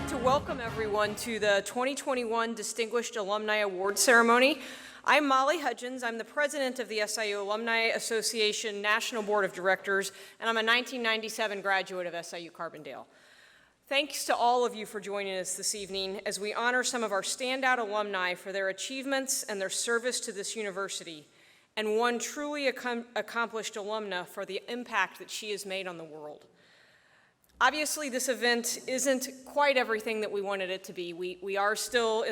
like to welcome everyone to the 2021 Distinguished Alumni Award Ceremony. I'm Molly Hudgens. I'm the president of the SIU Alumni Association National Board of Directors, and I'm a 1997 graduate of SIU Carbondale. Thanks to all of you for joining us this evening as we honor some of our standout alumni for their achievements and their service to this university, and one truly accomplished alumna for the impact that she has made on the world. Obviously, this event isn't quite everything that we wanted it to be. We are still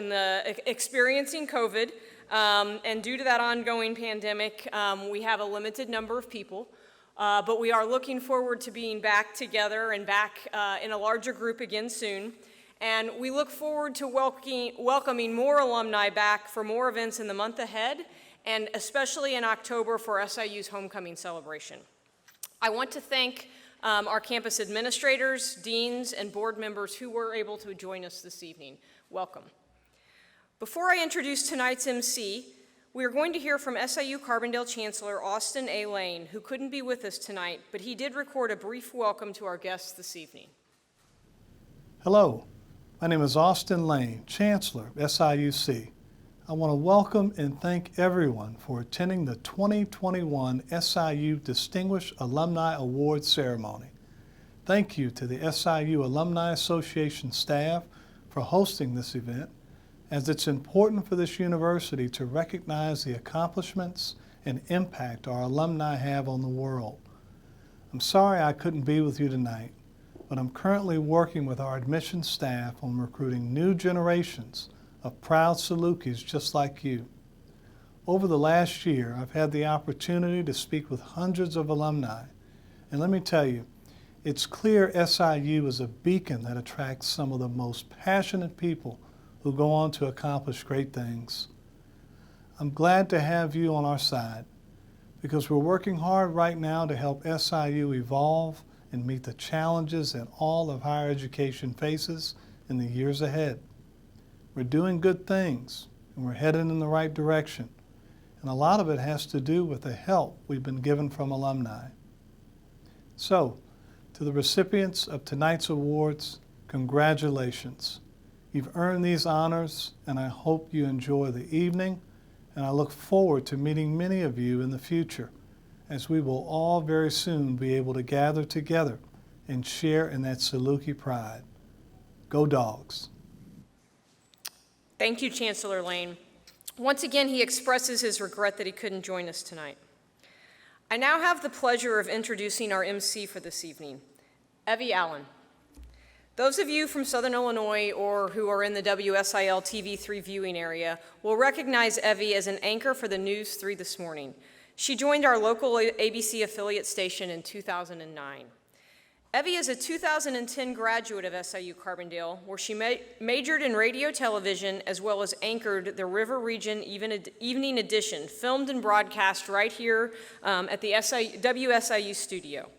experiencing COVID, and due to that ongoing pandemic, we have a limited number of people, but we are looking forward to being back together and back in a larger group again soon. And we look forward to welcoming more alumni back for more events in the month ahead, and especially in October for SIU's homecoming celebration. I want to thank our campus administrators, deans, and board members who were able to join us this evening. Welcome. Before I introduce tonight's MC, we are going to hear from SIU Carbondale Chancellor Austin A. Lane, who couldn't be with us tonight, but he did record a brief welcome to our guests this evening. Hello, my name is Austin Lane, Chancellor, SIUC. I want to welcome and thank everyone for attending the 2021 SIU Distinguished Alumni Award Ceremony. Thank you to the SIU Alumni Association staff for hosting this event, as it's important for this university to recognize the accomplishments and impact our alumni have on the world. I'm sorry I couldn't be with you tonight, but I'm currently working with our admissions staff on recruiting new generations of proud Salukis just like you. Over the last year, I've had the opportunity to speak with hundreds of alumni, and let me tell you, it's clear SIU is a beacon that attracts some of the most passionate people who go on to accomplish great things. I'm glad to have you on our side because we're working hard right now to help SIU evolve and meet the challenges that all of higher education faces in the years ahead. We're doing good things, and we're headed in the right direction. And a lot of it has to do with the help we've been given from alumni. So, to the recipients of tonight's awards, congratulations. You've earned these honors, and I hope you enjoy the evening, and I look forward to meeting many of you in the future, as we will all very soon be able to gather together and share in that Saluki pride. Go Dogs. Thank you, Chancellor Lane. Once again, he expresses his regret that he couldn't join us tonight. I now have the pleasure of introducing our MC for this evening, Evie Allen. Those of you from Southern Illinois or who are in the WSIL TV3 viewing area will recognize Evie as an anchor for the News 3 this morning. She joined our local ABC affiliate station in 2009. Evie is a 2010 graduate of SIU Carbondale, where she majored in radio television as well as anchored the River Region Evening Edition, filmed and broadcast right here at the WSIU studio.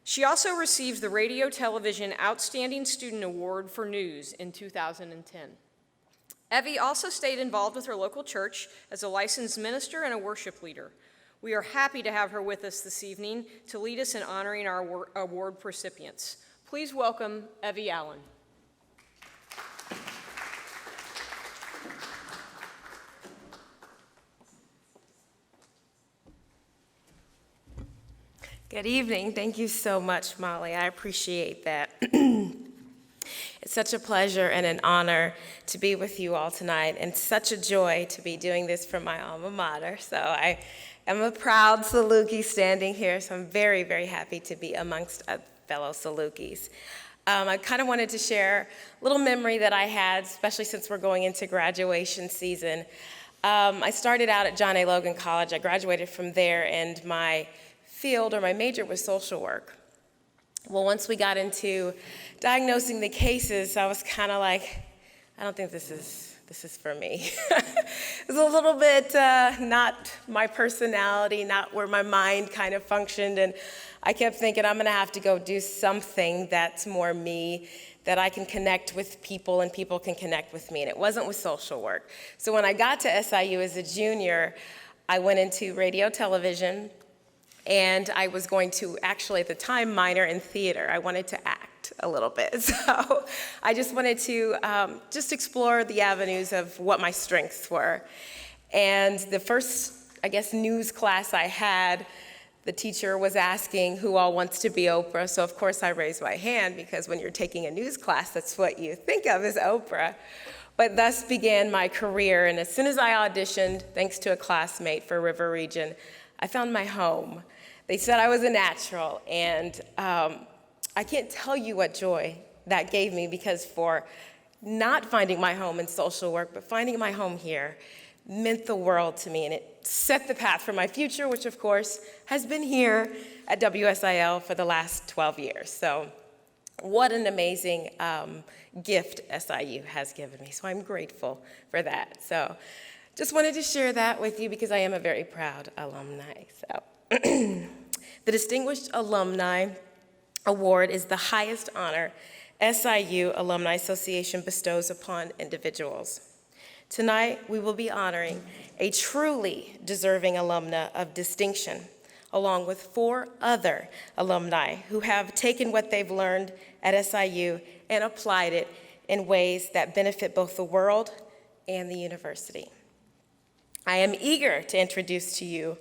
She also received the Radio Television Outstanding Student Award for News in 2010. Evie also stayed involved with her local church as a licensed minister and a worship leader. We are happy to have her with us this evening to lead us in honoring our award recipients. Please welcome Evie Allen. Good evening. Thank you so much, Molly. I appreciate that. It's such a pleasure and an honor to be with you all tonight, and such a joy to be doing this from my alma mater. So I am a proud Saluki standing here, so I'm very, very happy to be amongst fellow Salukis. I kind of wanted to share a little memory that I had, especially since we're going into graduation season. I started out at John A. Logan College. I graduated from there, and my field or my major was social work. Well, once we got into diagnosing the cases, I was kind of like, I don't think this is for me. It was a little bit not my personality, not where my mind kind of functioned, and I kept thinking I'm gonna have to go do something that's more me, that I can connect with people and people can connect with me, and it wasn't with social work. So when I got to SIU as a junior, I went into radio television, and I was going to actually at the time minor in theater. I wanted to act. act a little bit. So I just wanted to just explore the avenues of what my strengths were. And the first, I guess, news class I had, the teacher was asking who all wants to be Oprah. So of course I raised my hand, because when you're taking a news class, that's what you think of as Oprah. But thus began my career, and as soon as I auditioned, thanks to a classmate for River Region, I found my home. They said I was a natural, and I can't tell you what joy that gave me, because for not finding my home in social work, but finding my home here meant the world to me, and it set the path for my future, which of course has been here at WSIL for the last 12 years. So what an amazing gift SIU has given me. So I'm grateful for that. So just wanted to share that with you, because I am a very proud alumni. So the Distinguished Alumni Award is the highest honor SIU Alumni Association bestows upon individuals. Tonight, we will be honoring a truly deserving alumna of distinction, along with 4 other alumni who have taken what they've learned at SIU and applied it in ways that benefit both the world and the university. I am eager to introduce to you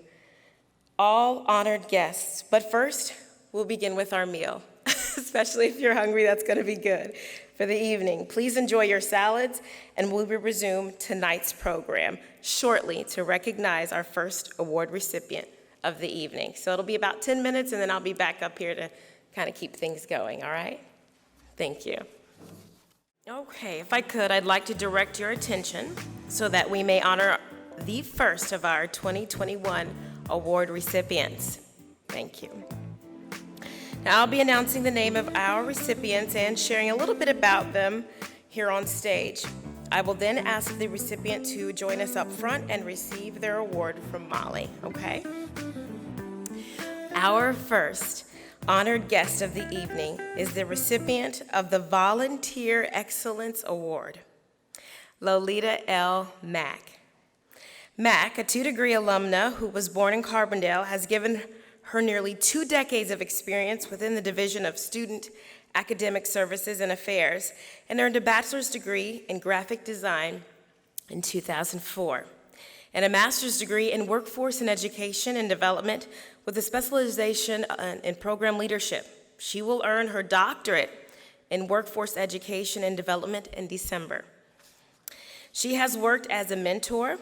all honored guests, but first, we'll begin with our meal. Especially if you're hungry, that's gonna be good for the evening. Please enjoy your salads, and we will resume tonight's program shortly to recognize our first award recipient of the evening. So it'll be about 10 minutes, and then I'll be back up here to kind of keep things going, all right? Thank you. Okay, if I could, I'd like to direct your attention so that we may honor the first of our 2021 award recipients. Thank you. Now, I'll be announcing the name of our recipients and sharing a little bit about them here on stage. I will then ask the recipient to join us up front and receive their award from Molly, okay? Our first honored guest of the evening is the recipient of the Volunteer Excellence Award, Lolita L. Mack. Mack, a 2-degree alumna who was born in Carbondale, has given her nearly 2 decades of experience within the Division of Student Academic Services and Affairs, and earned a bachelor's degree in graphic design in 2004, and a master's degree in workforce and education and development with a specialization in program leadership. She will earn her doctorate in workforce education and development in December. She has worked as a mentor,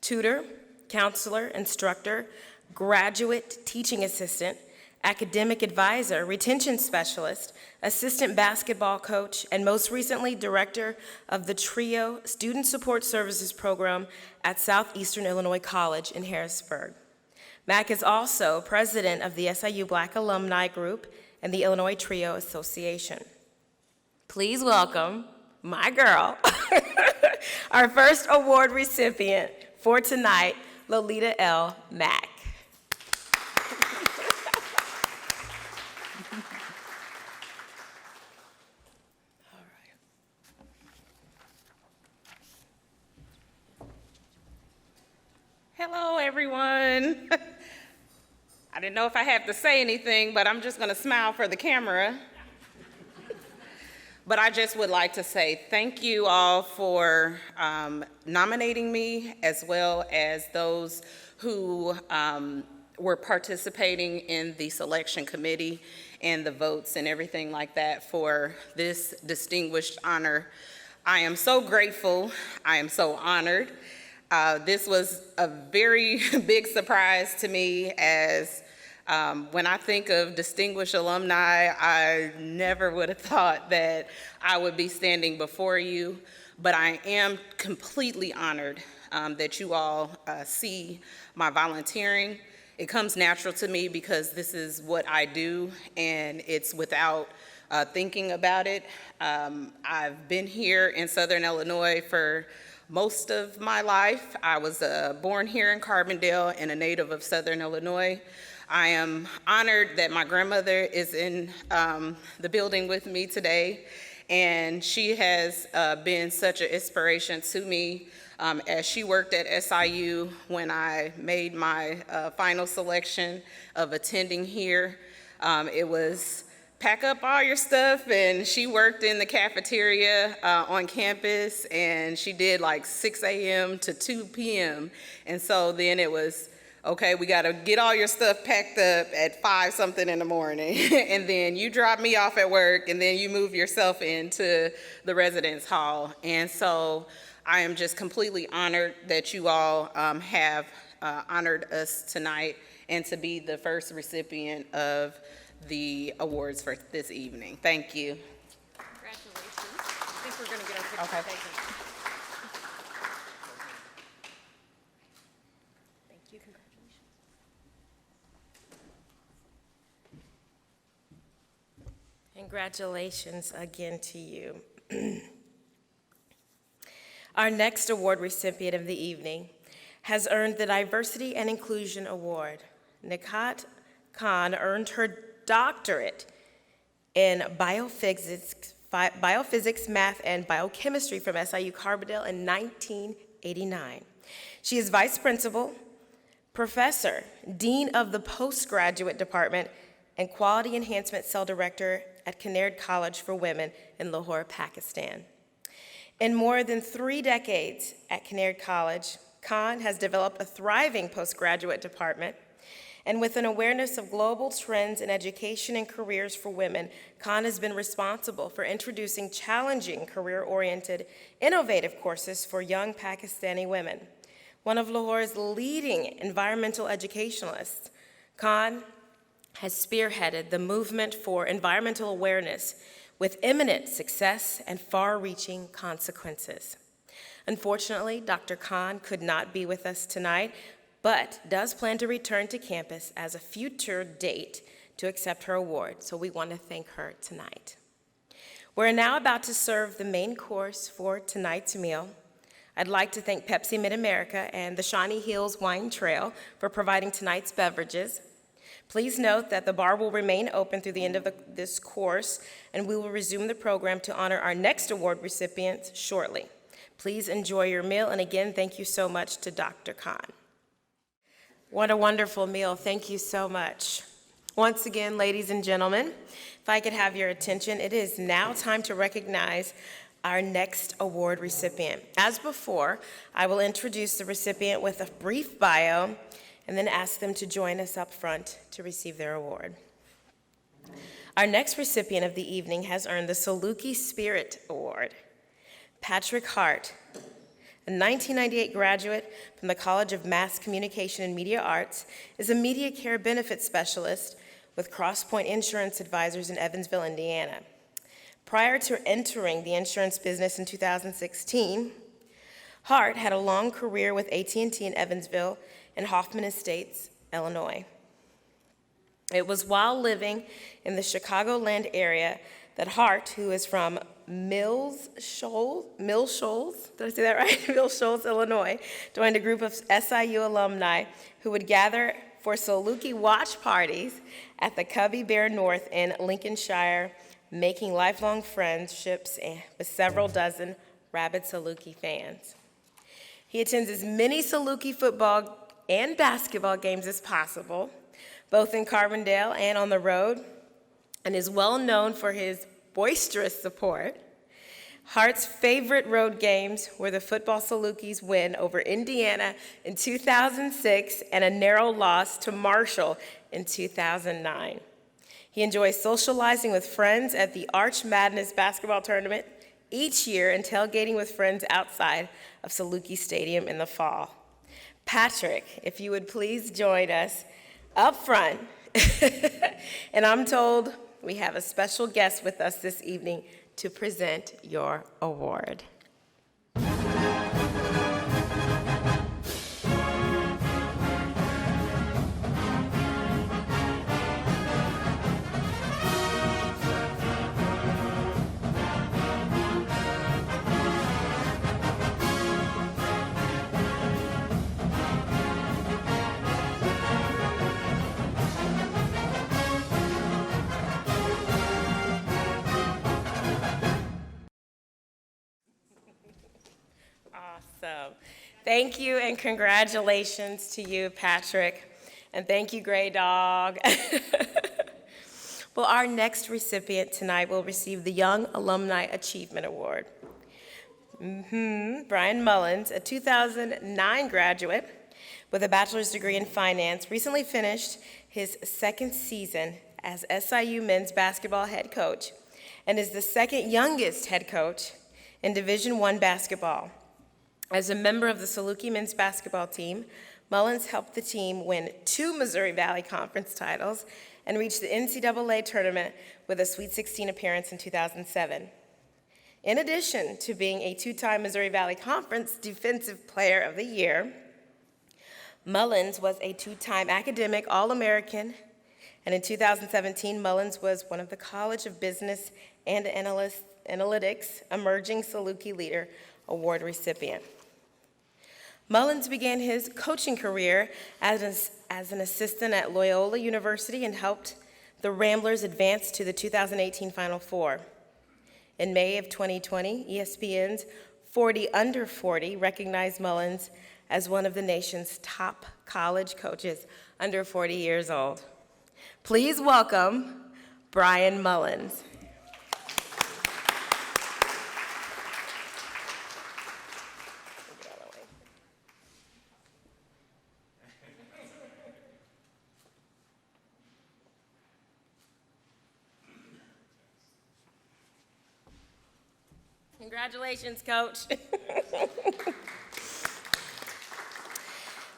tutor, counselor, instructor, graduate teaching assistant, academic advisor, retention specialist, assistant basketball coach, and most recently, director of the TRIO Student Support Services Program at Southeastern Illinois College in Harrisburg. Mack is also president of the SIU Black Alumni Group and the Illinois TRIO Association. Please welcome my girl, our first award recipient for tonight, Lolita L. Mack. Hello, everyone. I didn't know if I had to say anything, but I'm just going to smile for the camera. But I just would like to say thank you all for nominating me, as well as those who were participating in the selection committee and the votes and everything like that for this distinguished honor. I am so grateful. I am so honored. This was a very big surprise to me, as when I think of distinguished alumni, I never would have thought that I would be standing before you, but I am completely honored that you all see my volunteering. It comes natural to me because this is what I do, and it's without thinking about it. I've been here in Southern Illinois for most of my life. I was born here in Carbondale and a native of Southern Illinois. I am honored that my grandmother is in the building with me today, and she has been such an inspiration to me as she worked at SIU when I made my final selection of attending here. It was pack up all your stuff. And she worked in the cafeteria on campus, and she did like 6 a.m. to 2 p.m. And so then it was, okay, we got to get all your stuff packed up at 5 something in the morning. And then you drop me off at work, and then you move yourself into the residence hall. And so I am just completely honored that you all have honored us tonight, and to be the first recipient of the awards for this evening. Thank you. Congratulations. I think we're going to get our picture Okay. taken. Thank you. Congratulations again to you. Our next award recipient of the evening has earned the Diversity and Inclusion Award. Nikat Khan earned her doctorate in biophysics, math, and biochemistry from SIU Carbondale in 1989. She is vice principal, professor, dean of the postgraduate department, and quality enhancement cell director at Kinnaird College for Women in Lahore, Pakistan. In more than 3 decades at Kinnaird College, Khan has developed a thriving postgraduate department, and with an awareness of global trends in education and careers for women, Khan has been responsible for introducing challenging, career-oriented, innovative courses for young Pakistani women. One of Lahore's leading environmental educationalists, Khan has spearheaded the movement for environmental awareness with imminent success and far-reaching consequences. Unfortunately, Dr. Khan could not be with us tonight, but does plan to return to campus as a future date to accept her award, so we want to thank her tonight. We're now about to serve the main course for tonight's meal. I'd like to thank Pepsi Mid-America and the Shawnee Hills Wine Trail for providing tonight's beverages. Please note that the bar will remain open through the end of this course, and we will resume the program to honor our next award recipients shortly. Please enjoy your meal, and again, thank you so much to Dr. Khan. What a wonderful meal. Thank you so much. Once again, ladies and gentlemen, if I could have your attention, it is now time to recognize our next award recipient. As before, I will introduce the recipient with a brief bio and then ask them to join us up front to receive their award. Our next recipient of the evening has earned the Saluki Spirit Award. Patrick Hart, a 1998 graduate from the College of Mass Communication and Media Arts, is a media care benefit specialist with Crosspoint Insurance Advisors in Evansville, Indiana. Prior to entering the insurance business in 2016, Hart had a long career with AT&T in Evansville and Hoffman Estates, Illinois. It was while living in the Chicagoland area that Hart, who is from Mills Shoals, did I say that right? Mills Shoals, Illinois, joined a group of SIU alumni who would gather for Saluki watch parties at the Cubby Bear North in Lincolnshire, making lifelong friendships with several dozen rabid Saluki fans. He attends as many Saluki football and basketball games as possible, both in Carbondale and on the road, and is well known for his boisterous support. Hart's favorite road games were the football Salukis' win over Indiana in 2006 and a narrow loss to Marshall in 2009. He enjoys socializing with friends at the Arch Madness basketball tournament each year and tailgating with friends outside of Saluki Stadium in the fall. Patrick, if you would please join us up front. And I'm told we have a special guest with us this evening to present your award. Awesome. Thank you and congratulations to you, Patrick. And thank you, Gray Dog. Well, our next recipient tonight will receive the Young Alumni Achievement Award. Brian Mullins, a 2009 graduate with a bachelor's degree in finance, recently finished his second season as SIU men's basketball head coach and is the second youngest head coach in Division I basketball. As a member of the Saluki men's basketball team, Mullins helped the team win 2 Missouri Valley Conference titles and reach the NCAA tournament with a Sweet 16 appearance in 2007. In addition to being a 2-time Missouri Valley Conference Defensive Player of the Year, Mullins was a 2-time academic All-American, and in 2017, Mullins was one of the College of Business and Analytics Emerging Saluki Leader Award recipient. Mullins began his coaching career as an assistant at Loyola University and helped the Ramblers advance to the 2018 Final Four. In May of 2020, ESPN's 40 Under 40 recognized Mullins as one of the nation's top college coaches under 40 years old. Please welcome Brian Mullins. Congratulations, Coach.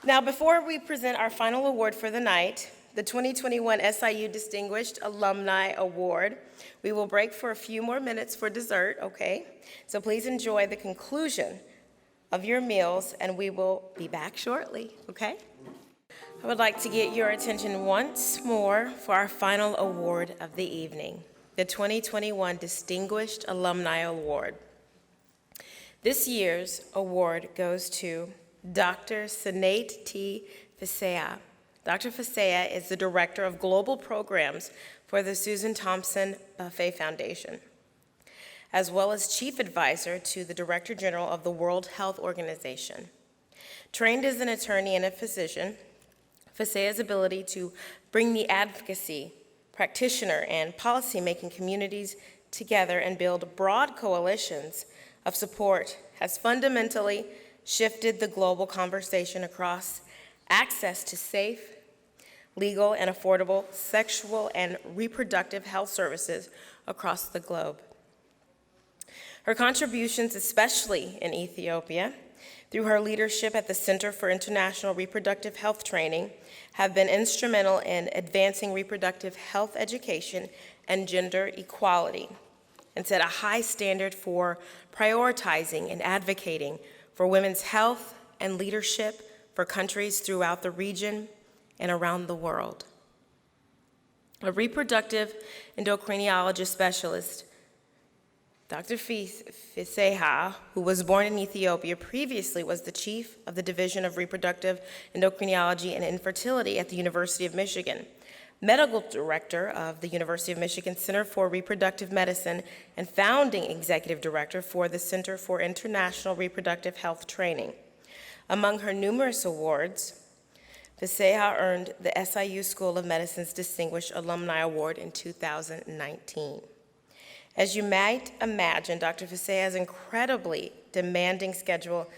Now, before we present our final award for the night, the 2021 SIU Distinguished Alumni Award, we will break for a few more minutes for dessert, okay? So please enjoy the conclusion of your meals, and we will be back shortly, okay? I would like to get your attention once more for our final award of the evening, the 2021 Distinguished Alumni Award. This year's award goes to Dr. Sinead T. Fisea. Dr. Fisea is the Director of Global Programs for the Susan Thompson Buffet Foundation, as well as Chief Advisor to the Director General of the World Health Organization. Trained as an attorney and a physician, Fisea's ability to bring the advocacy, practitioner, and policy-making communities together and build broad coalitions of support has fundamentally shifted the global conversation across access to safe, legal, and affordable sexual and reproductive health services across the globe. Her contributions, especially in Ethiopia, through her leadership at the Center for International Reproductive Health Training, have been instrumental in advancing reproductive health education and gender equality, and set a high standard for prioritizing and advocating for women's health and leadership for countries throughout the region and around the world. A reproductive endocrinologist specialist, Dr. Fisea, who was born in Ethiopia, previously was the chief of the Division of Reproductive Endocrinology and Infertility at the University of Michigan, medical director of the University of Michigan Center for Reproductive Medicine, and founding executive director for the Center for International Reproductive Health Training. Among her numerous awards, Fisea earned the SIU School of Medicine's Distinguished Alumni Award in 2019. As you might imagine, Dr. Fisea's incredibly demanding schedule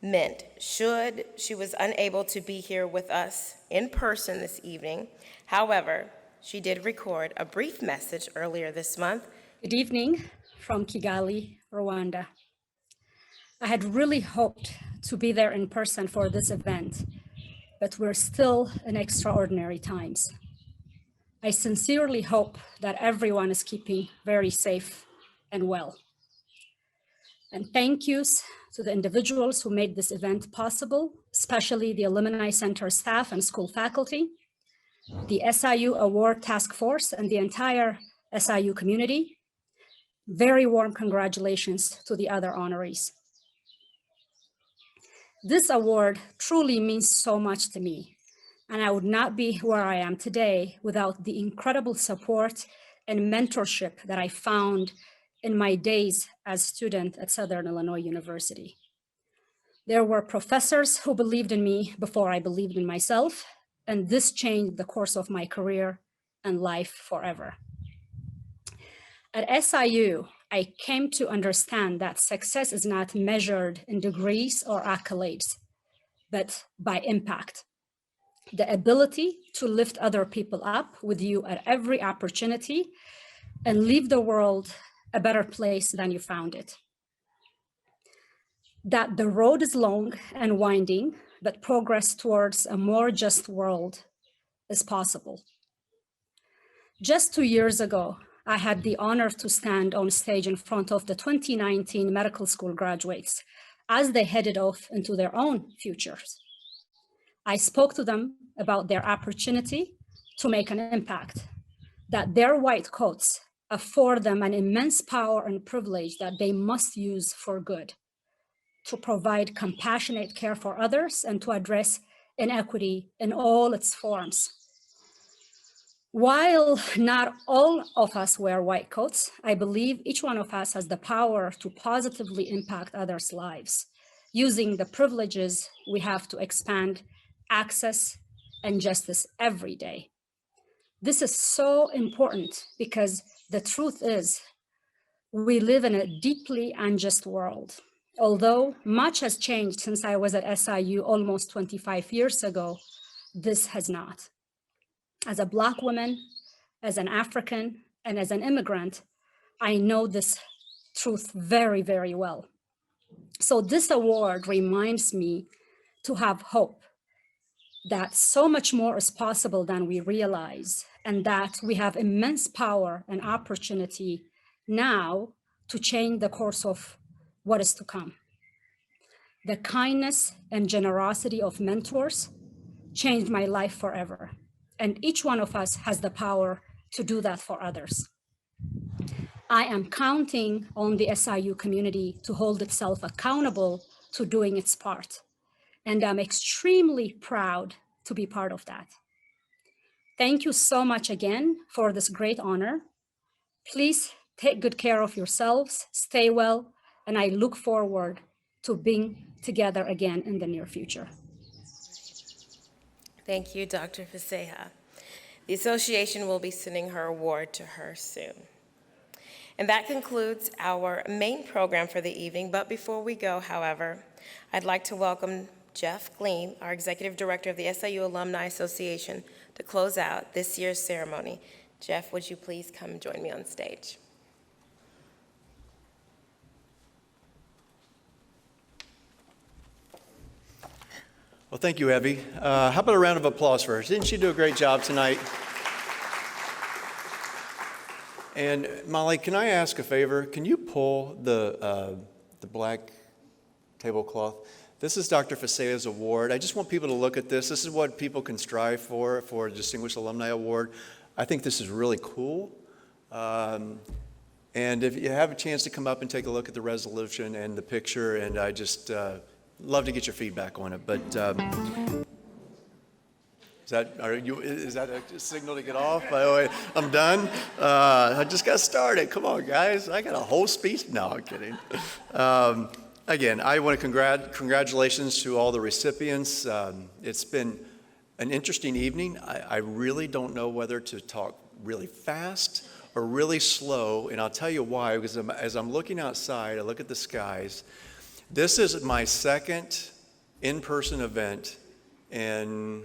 meant should she was unable to be here with us in person this evening. However, she did record a brief message earlier this month. Good evening from Kigali, Rwanda. I had really hoped to be there in person for this event, but we're still in extraordinary times. I sincerely hope that everyone is keeping very safe and well. And thank yous to the individuals who made this event possible, especially the Alumni Center staff and school faculty, the SIU Award Task Force, and the entire SIU community. Very warm congratulations to the other honorees. This award truly means so much to me, and I would not be where I am today without the incredible support and mentorship that I found in my days as a student at Southern Illinois University. There were professors who believed in me before I believed in myself, and this changed the course of my career and life forever. At SIU, I came to understand that success is not measured in degrees or accolades, but by impact. The ability to lift other people up with you at every opportunity and leave the world a better place than you found it. That the road is long and winding, but progress towards a more just world is possible. Just 2 years ago, I had the honor to stand on stage in front of the 2019 medical school graduates as they headed off into their own futures. I spoke to them about their opportunity to make an impact, that their white coats afford them an immense power and privilege that they must use for good, to provide compassionate care for others and to address inequity in all its forms. While not all of us wear white coats, I believe each one of us has the power to positively impact others' lives, using the privileges we have to expand access and justice every day. This is so important because the truth is, we live in a deeply unjust world. Although much has changed since I was at SIU almost 25 years ago, this has not. As a Black woman, as an African, and as an immigrant, I know this truth very, very well. So this award reminds me to have hope that so much more is possible than we realize, and that we have immense power and opportunity now to change the course of what is to come. The kindness and generosity of mentors changed my life forever, and each one of us has the power to do that for others. I am counting on the SIU community to hold itself accountable to doing its part, and I'm extremely proud to be part of that. Thank you so much again for this great honor. Please take good care of yourselves, stay well, and I look forward to being together again in the near future. Thank you, Dr. Faseha. The association will be sending her award to her soon. And that concludes our main program for the evening. But before we go, however, I'd like to welcome Jeff Gleim, our Executive Director of the SIU Alumni Association, to close out this year's ceremony. Jeff, would you please come join me on stage? Well, thank you, Evie. How about a round of applause for her? Didn't she do a great job tonight? And Molly, can I ask a favor? Can you pull the black tablecloth? This is Dr. Faseha's award. I just want people to look at this. This is what people can strive for a Distinguished Alumni Award. I think this is really cool. And if you have a chance to come up and take a look at the resolution and the picture, and I just love to get your feedback on it. But is that a signal to get off? By the way, I'm done. I just got started. Come on, guys. I got a whole speech. No, I'm kidding. Again, I want to congratulations to all the recipients. It's been an interesting evening. I really don't know whether to talk really fast or really slow, and I'll tell you why. Because as I'm looking outside, I look at the skies. This is my second in-person event in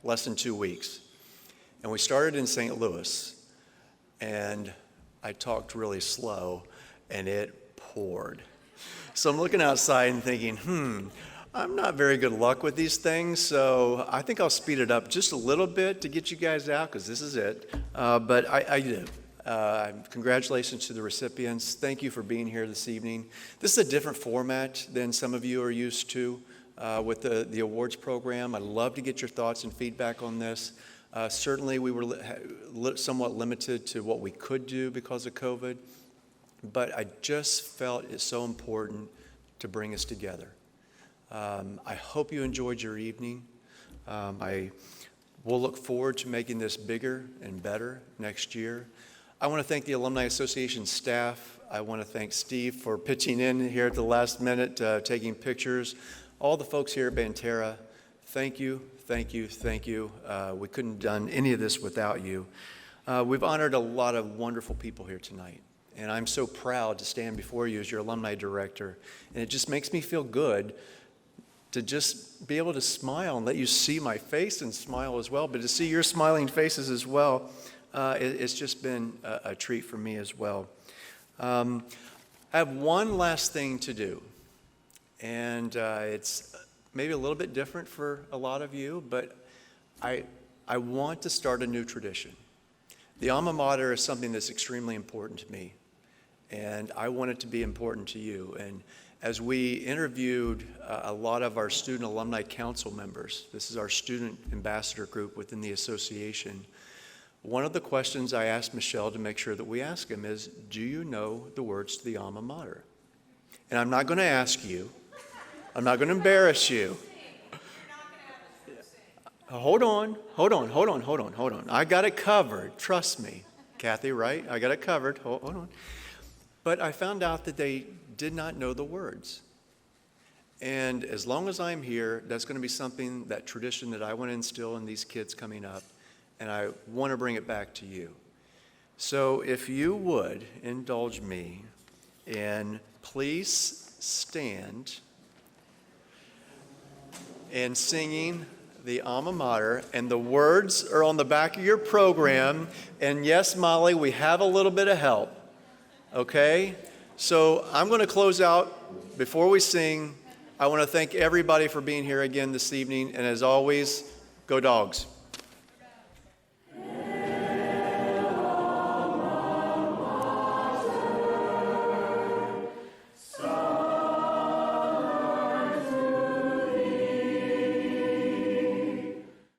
less than 2 weeks. And we started in St. Louis, and I talked really slow, and it poured. So I'm looking outside and thinking, I'm not very good luck with these things, so I think I'll speed it up just a little bit to get you guys out, because this is it. But I did. Congratulations to the recipients. Thank you for being here this evening. This is a different format than some of you are used to with the awards program. I'd love to get your thoughts and feedback on this. Certainly, we were somewhat limited to what we could do because of COVID, but I just felt it's so important to bring us together. I hope you enjoyed your evening. We'll look forward to making this bigger and better next year. I want to thank the Alumni Association staff. I want to thank Steve for pitching in here at the last minute, taking pictures. All the folks here at Banterra, thank you, thank you, thank you. We couldn't have done any of this without you. We've honored a lot of wonderful people here tonight, and I'm so proud to stand before you as your alumni director, and it just makes me feel good to just be able to smile and let you see my face and smile as well, but to see your smiling faces as well, it's just been a treat for me as well. I have one last thing to do, and it's maybe a little bit different for a lot of you, but I want to start a new tradition. The alma mater is something that's extremely important to me, and I want it to be important to you. And as we interviewed a lot of our student alumni council members, this is our student ambassador group within the association, one of the questions I asked Michelle to make sure that we ask him is, do you know the words to the alma mater? And I'm not going to ask you. I'm not going to embarrass you. Hold on. I got it covered. Trust me. Kathy, right? I got it covered. Hold on. But I found out that they did not know the words. And as long as I'm here, that's going to be something, that tradition that I want to instill in these kids coming up. And I want to bring it back to you. So if you would indulge me in please stand and singing the alma mater, and the words are on the back of your program. And yes, Molly, we have a little bit of help, okay? So I'm going to close out. Before we sing, I want to thank everybody for being here again this evening, and as always, go Dogs.